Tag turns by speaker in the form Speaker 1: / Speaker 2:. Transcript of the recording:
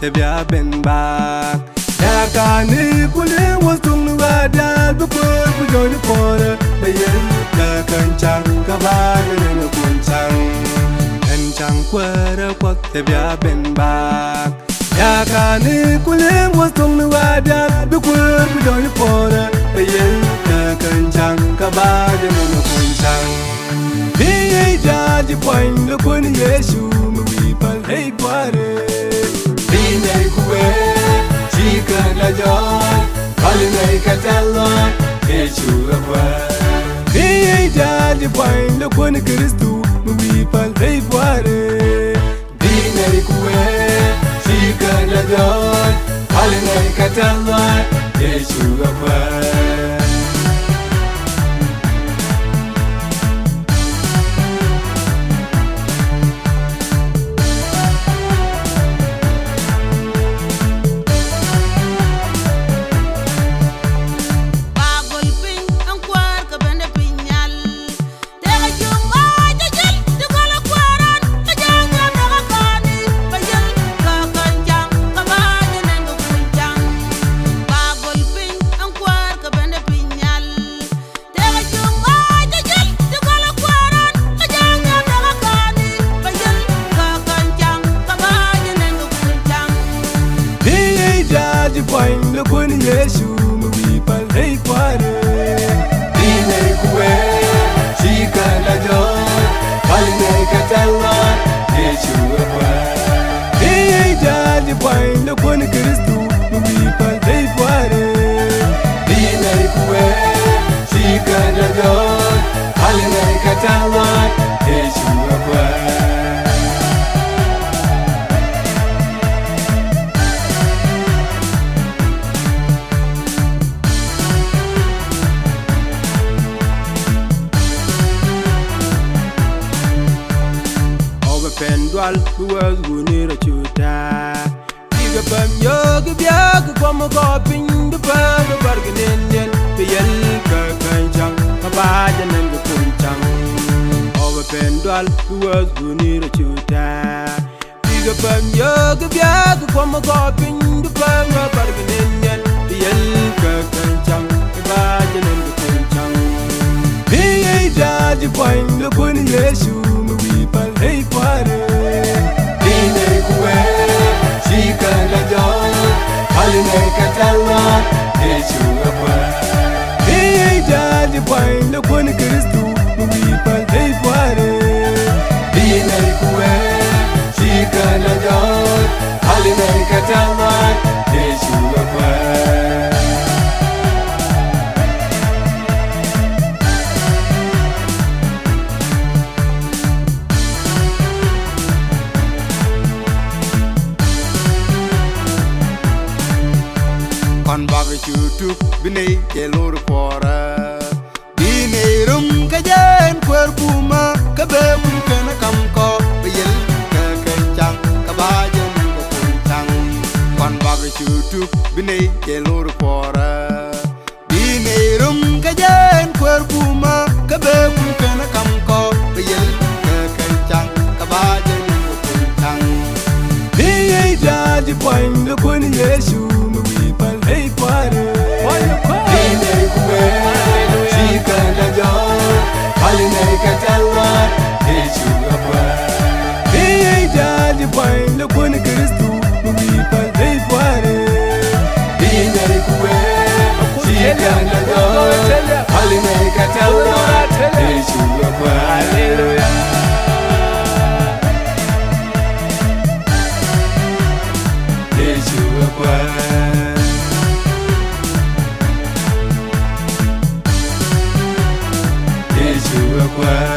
Speaker 1: tebya ben back. Ya kani kule wasung nuwada bukul bujoni pora bayen ka kanchang kabaya nena kunchang kanchang kwara kwak tebya ben back. Ya kani kule wasung nuwada bukul bujoni pora bayen ka kanchang kabaya nena kunchang. Hey jaji point the kun Yesu mi pal hey kware. Dinay kuwe chika la joy Kalinay katalo Yesu akwa. Hey jaji point the kun Kristu mi pal hey kware. Dinay kuwe chika la joy Kalinay katalo Yesu akwa. Point the kun Yesu mi pal hey kware. Dinay kuwe chika la joy Kalinay katalo Yesu akwa. Hey jaji point the kun Kristu mi pal hey kware. Dinay kuwe chika la joy Kalinay katalo Yesu akwa. Pendwal was winning a chuta. Diga pam yoga biag from a coping the pam of bargain Indian. The yell kanchang, a bajan and the punchang. Over Pendwal was winning a chuta. Diga pam yoga biag from a coping the pam of bargain Indian. The yell kanchang, a bajan and the punchang. Hey, judge, point the kun Yesu. Hey kware. Dinay kuwe chika la joy Kalinay katalo Yesu akwa. Hey jaji point the kun Kristu mi pal hey kware. Dinay kuwe chika la joy Kalinay katalo Yesu akwa. Kon baga chutu binay kelor pora. Dinay rum kajan kwerpuma kabebum kana kamko bayel ka kanchang kabajan ko kunchang. Kon baga chutu binay kelor pora. Dinay rum kajan kwerpuma kabebum kana kamko bayel ka kanchang kabajan ko kunchang. Hey jaji point the kun Yesu. Hey kware. Dinay kuwe chika la joy Kalinay katalo Yesu akwa. Hey jaji point the kun Kristu mi pal hey kware. Dinay kuwe chika la joy Kalinay katalo Yesu akwa. Hallelujah. Yesu akwa. Yesu akwa.